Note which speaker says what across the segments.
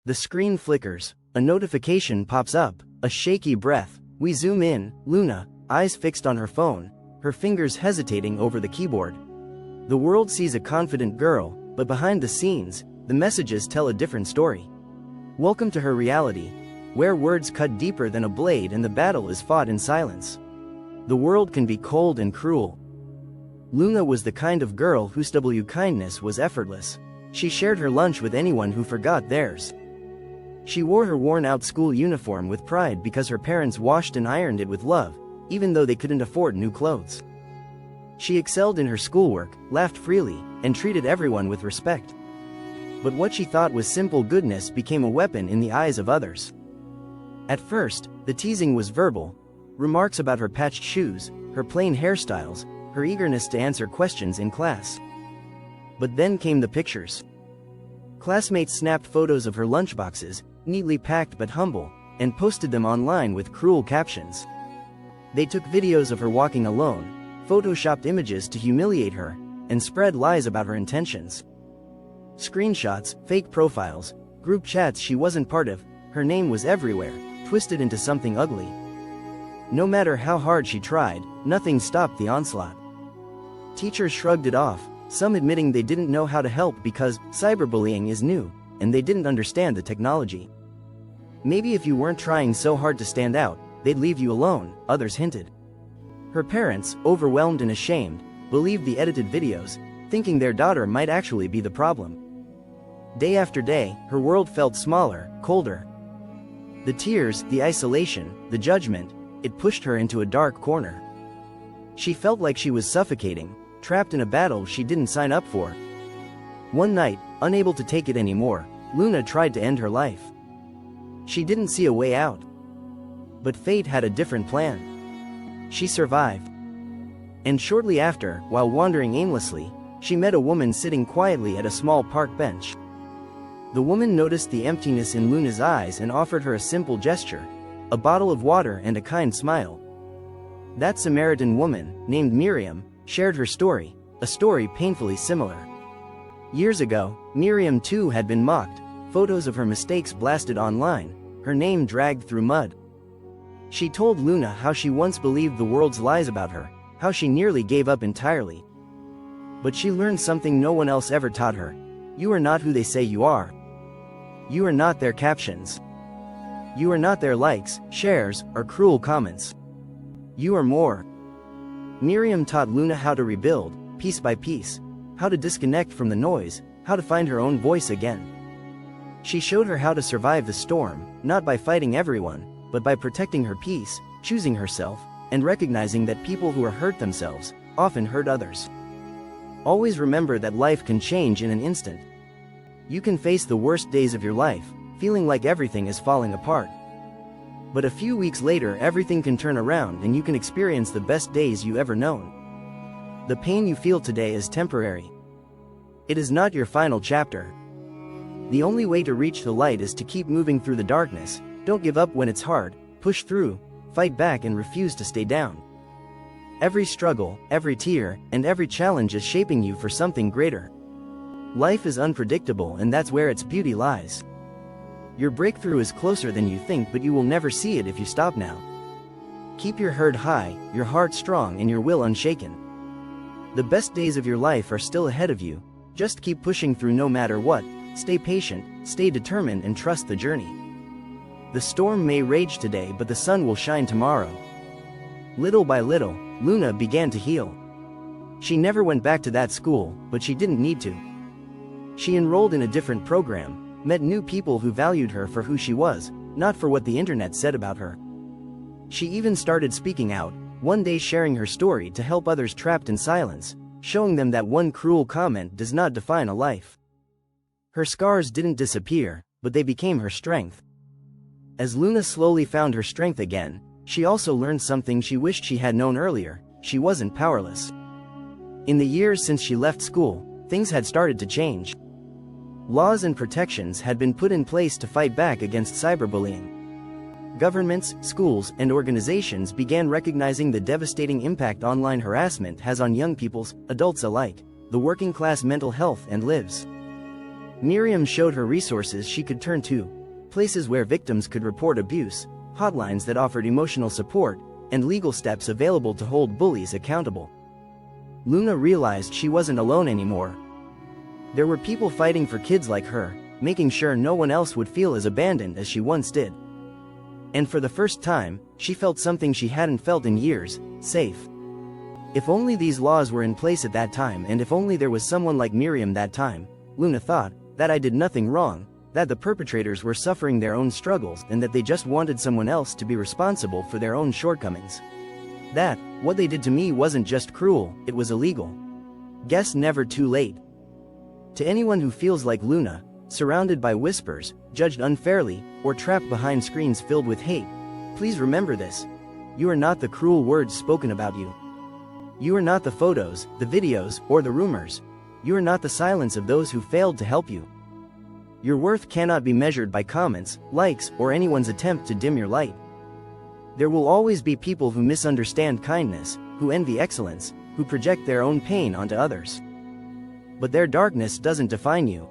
Speaker 1: The screen flickers. A notification pops up, a shaky breath. We zoom in, Luna, eyes fixed on her phone, her fingers hesitating over the keyboard. The world sees a confident girl, but behind the scenes, the messages tell a different story. Welcome to her reality, where words cut deeper than a blade and the battle is fought in silence. The world can be cold and cruel. Luna was the kind of girl whose kindness was effortless. She shared her lunch with anyone who forgot theirs. She wore her worn-out school uniform with pride because her parents washed and ironed it with love, even though they couldn't afford new clothes. She excelled in her schoolwork, laughed freely, and treated everyone with respect. But what she thought was simple goodness became a weapon in the eyes of others. At first, the teasing was verbal, remarks about her patched shoes, her plain hairstyles, her eagerness to answer questions in class. But then came the pictures. Classmates snapped photos of her lunchboxes, neatly packed but humble, and posted them online with cruel captions. They took videos of her walking alone, photoshopped images to humiliate her, and spread lies about her intentions. Screenshots, fake profiles, group chats she wasn't part of, her name was everywhere, twisted into something ugly. No matter how hard she tried, nothing stopped the onslaught. Teachers shrugged it off, some admitting they didn't know how to help because cyberbullying is new, and they didn't understand the technology. Maybe if you weren't trying so hard to stand out, they'd leave you alone, others hinted. Her parents, overwhelmed and ashamed, believed the edited videos, thinking their daughter might actually be the problem. Day after day, her world felt smaller, colder. The tears, the isolation, the judgment, it pushed her into a dark corner. She felt like she was suffocating, trapped in a battle she didn't sign up for. One night, unable to take it anymore, Luna tried to end her life. She didn't see a way out. But fate had a different plan. She survived. And shortly after, while wandering aimlessly, she met a woman sitting quietly at a small park bench. The woman noticed the emptiness in Luna's eyes and offered her a simple gesture, a bottle of water and a kind smile. That Samaritan woman, named Miriam, shared her story, a story painfully similar. Years ago, Miriam too had been mocked, photos of her mistakes blasted online, her name dragged through mud. She told Luna how she once believed the world's lies about her, how she nearly gave up entirely. But she learned something no one else ever taught her. You are not who they say you are. You are not their captions. You are not their likes, shares, or cruel comments. You are more. Miriam taught Luna how to rebuild, piece by piece, how to disconnect from the noise, how to find her own voice again. She showed her how to survive the storm, not by fighting everyone, but by protecting her peace, choosing herself, and recognizing that people who are hurt themselves often hurt others. Always remember that life can change in an instant. You can face the worst days of your life, feeling like everything is falling apart. But a few weeks later everything can turn around and you can experience the best days you ever known. The pain you feel today is temporary. It is not your final chapter. The only way to reach the light is to keep moving through the darkness. Don't give up when it's hard, push through, fight back and refuse to stay down. Every struggle, every tear, and every challenge is shaping you for something greater. Life is unpredictable and that's where its beauty lies. Your breakthrough is closer than you think, but you will never see it if you stop now. Keep your head high, your heart strong and your will unshaken. The best days of your life are still ahead of you. Just keep pushing through no matter what, stay patient, stay determined and trust the journey. The storm may rage today but the sun will shine tomorrow. Little by little, Luna began to heal. She never went back to that school, but she didn't need to. She enrolled in a different program, met new people who valued her for who she was, not for what the internet said about her. She even started speaking out, one day sharing her story to help others trapped in silence, showing them that one cruel comment does not define a life. Her scars didn't disappear, but they became her strength. As Luna slowly found her strength again, she also learned something she wished she had known earlier: she wasn't powerless. In the years since she left school, things had started to change. Laws and protections had been put in place to fight back against cyberbullying. Governments, schools, and organizations began recognizing the devastating impact online harassment has on young people's, adults alike, the working class mental health and lives. Miriam showed her resources she could turn to, places where victims could report abuse, hotlines that offered emotional support, and legal steps available to hold bullies accountable. Luna realized she wasn't alone anymore. There were people fighting for kids like her, making sure no one else would feel as abandoned as she once did. And for the first time, she felt something she hadn't felt in years: safe. If only these laws were in place at that time, and if only there was someone like Miriam that time, Luna thought, that I did nothing wrong, that the perpetrators were suffering their own struggles and that they just wanted someone else to be responsible for their own shortcomings. That, what they did to me wasn't just cruel, it was illegal. Guess never too late. To anyone who feels like Luna, surrounded by whispers, judged unfairly, or trapped behind screens filled with hate, please remember this. You are not the cruel words spoken about you. You are not the photos, the videos, or the rumors. You are not the silence of those who failed to help you. Your worth cannot be measured by comments, likes, or anyone's attempt to dim your light. There will always be people who misunderstand kindness, who envy excellence, who project their own pain onto others. But their darkness doesn't define you.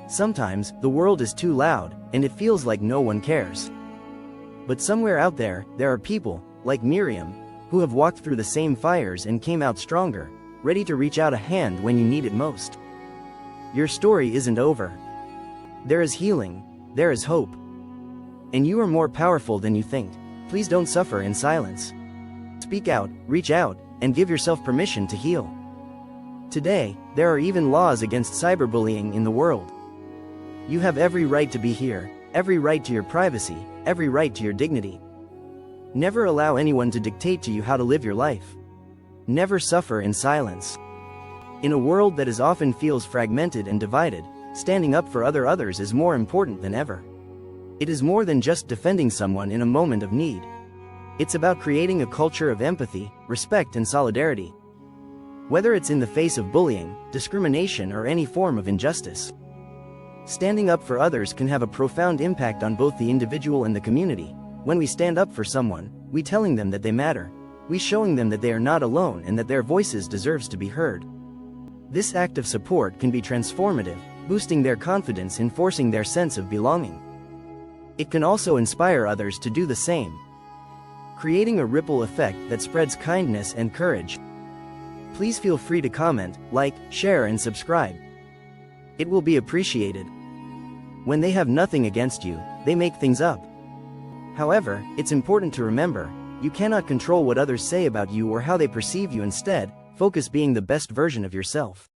Speaker 1: Sometimes, the world is too loud, and it feels like no one cares. But somewhere out there, there are people, like Miriam, who have walked through the same fires and came out stronger, ready to reach out a hand when you need it most. Your story isn't over. There is healing, there is hope. And you are more powerful than you think. Please don't suffer in silence. Speak out, reach out, and give yourself permission to heal. Today, there are even laws against cyberbullying in the world. You have every right to be here, every right to your privacy, every right to your dignity. Never allow anyone to dictate to you how to live your life. Never suffer in silence. In a world that is often feels fragmented and divided, standing up for others is more important than ever. It is more than just defending someone in a moment of need. It's about creating a culture of empathy, respect, and solidarity. Whether it's in the face of bullying, discrimination, or any form of injustice. Standing up for others can have a profound impact on both the individual and the community. When we stand up for someone, we telling them that they matter. We showing them that they are not alone and that their voices deserves to be heard. This act of support can be transformative, boosting their confidence, enforcing their sense of belonging. It can also inspire others to do the same, creating a ripple effect that spreads kindness and courage. Please feel free to comment, like, share, and subscribe. It will be appreciated. When they have nothing against you, they make things up. However, it's important to remember, you cannot control what others say about you or how they perceive you. Instead, focus being the best version of yourself.